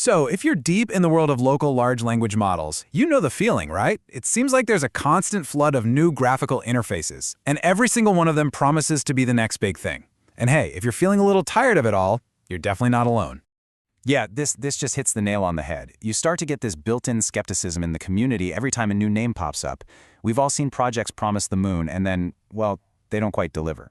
So, if you're deep in the world of local large language models, you know the feeling, right? It seems like there's a constant flood of new graphical interfaces, and every single one of them promises to be the next big thing. And hey, if you're feeling a little tired of it all, you're definitely not alone. Yeah, this just hits the nail on the head. You start to get this built-in skepticism in the community every time a new name pops up. We've all seen projects promise the moon and then, well, they don't quite deliver.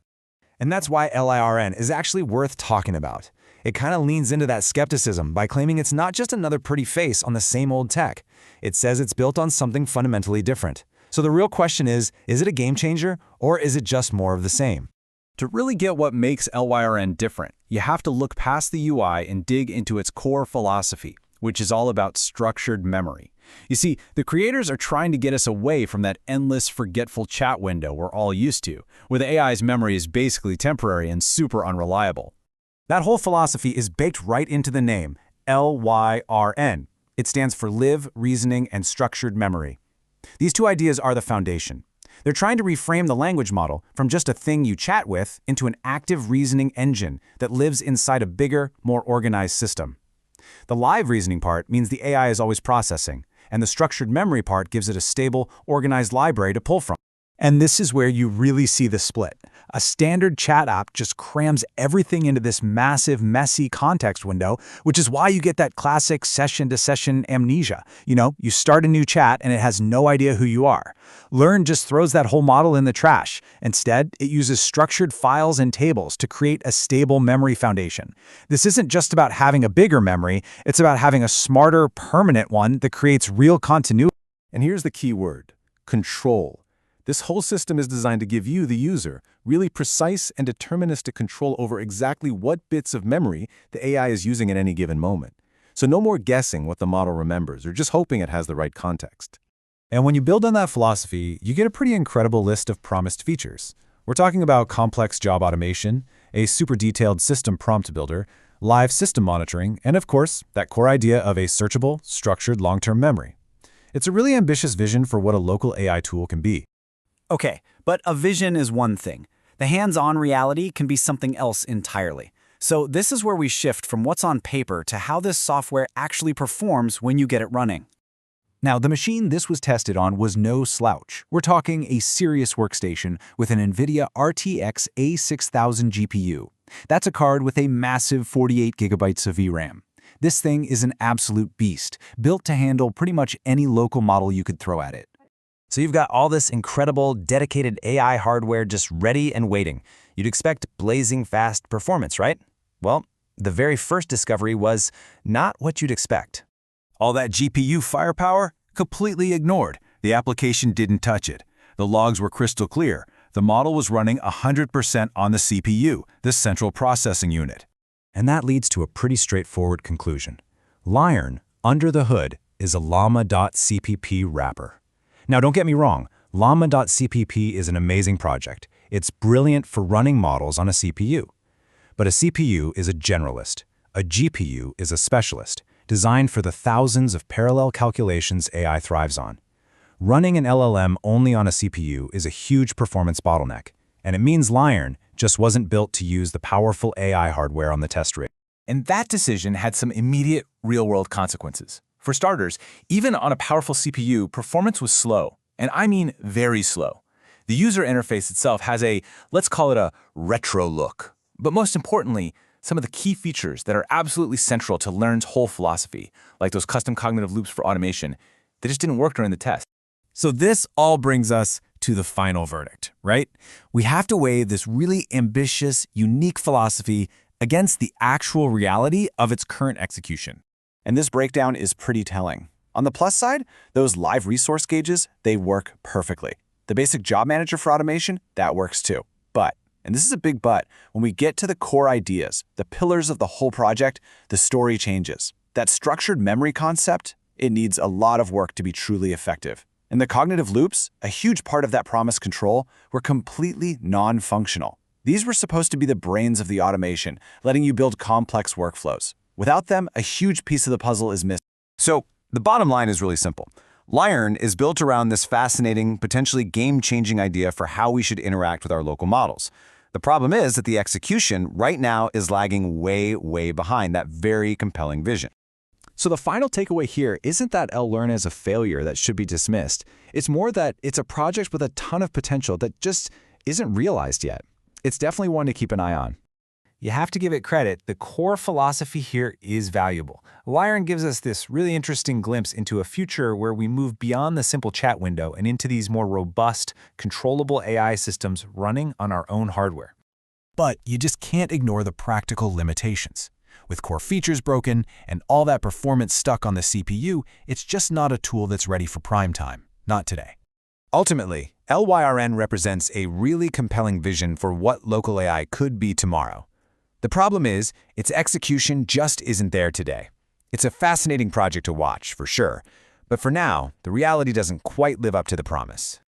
And that's why LYRN is actually worth talking about. It kind of leans into that skepticism by claiming it's not just another pretty face on the same old tech. It says it's built on something fundamentally different. So the real question is it a game changer or is it just more of the same? To really get what makes LYRN different, you have to look past the UI and dig into its core philosophy, which is all about structured memory. You see, the creators are trying to get us away from that endless, forgetful chat window we're all used to, where the AI's memory is basically temporary and super unreliable. That whole philosophy is baked right into the name, LYRN. It stands for Live, Reasoning, and Structured Memory. These two ideas are the foundation. They're trying to reframe the language model from just a thing you chat with into an active reasoning engine that lives inside a bigger, more organized system. The live reasoning part means the AI is always processing, and the structured memory part gives it a stable, organized library to pull from. And this is where you really see the split. A standard chat app just crams everything into this massive, messy context window, which is why you get that classic session-to-session amnesia. You start a new chat and it has no idea who you are. LYRN just throws that whole model in the trash. Instead, it uses structured files and tables to create a stable memory foundation. This isn't just about having a bigger memory, it's about having a smarter, permanent one that creates real continuity. And here's the key word: control. This whole system is designed to give you, the user, really precise and deterministic control over exactly what bits of memory the AI is using at any given moment. So no more guessing what the model remembers or just hoping it has the right context. And when you build on that philosophy, you get a pretty incredible list of promised features. We're talking about complex job automation, a super detailed system prompt builder, live system monitoring, and of course, that core idea of a searchable, structured long-term memory. It's a really ambitious vision for what a local AI tool can be. Okay, but a vision is one thing. The hands-on reality can be something else entirely. So this is where we shift from what's on paper to how this software actually performs when you get it running. Now, the machine this was tested on was no slouch. We're talking a serious workstation with an NVIDIA RTX A6000 GPU. That's a card with a massive 48 gigabytes of VRAM. This thing is an absolute beast, built to handle pretty much any local model you could throw at it. So you've got all this incredible, dedicated AI hardware just ready and waiting. You'd expect blazing fast performance, right? Well, the very first discovery was not what you'd expect. All that GPU firepower? Completely ignored. The application didn't touch it. The logs were crystal clear. The model was running 100% on the CPU, the central processing unit. And that leads to a pretty straightforward conclusion. LYRN, under the hood, is a llama.cpp wrapper. Now, don't get me wrong, llama.cpp is an amazing project. It's brilliant for running models on a CPU. But a CPU is a generalist. A GPU is a specialist, designed for the thousands of parallel calculations AI thrives on. Running an LLM only on a CPU is a huge performance bottleneck, and it means LYRN just wasn't built to use the powerful AI hardware on the test rig. And that decision had some immediate real-world consequences. For starters, even on a powerful CPU, performance was slow, and I mean very slow. The user interface itself has let's call it a retro look. But most importantly, some of the key features that are absolutely central to LYRN's whole philosophy, like those custom cognitive loops for automation, they just didn't work during the test. So this all brings us to the final verdict, right? We have to weigh this really ambitious, unique philosophy against the actual reality of its current execution. And this breakdown is pretty telling. On the plus side, those live resource gauges, they work perfectly. The basic job manager for automation, that works too. But, and this is a big but, when we get to the core ideas, the pillars of the whole project, the story changes. That structured memory concept, it needs a lot of work to be truly effective. And the cognitive loops, a huge part of that promised control, were completely non-functional. These were supposed to be the brains of the automation, letting you build complex workflows. Without them, a huge piece of the puzzle is missing. So, the bottom line is really simple. LYRN is built around this fascinating, potentially game-changing idea for how we should interact with our local models. The problem is that the execution right now is lagging way, way behind that very compelling vision. So the final takeaway here isn't that LLRN is a failure that should be dismissed. It's more that it's a project with a ton of potential that just isn't realized yet. It's definitely one to keep an eye on. You have to give it credit, the core philosophy here is valuable. LYRN gives us this really interesting glimpse into a future where we move beyond the simple chat window and into these more robust, controllable AI systems running on our own hardware. But you just can't ignore the practical limitations. With core features broken and all that performance stuck on the CPU, it's just not a tool that's ready for prime time. Not today. Ultimately, LYRN represents a really compelling vision for what local AI could be tomorrow. The problem is, its execution just isn't there today. It's a fascinating project to watch, for sure, but for now, the reality doesn't quite live up to the promise.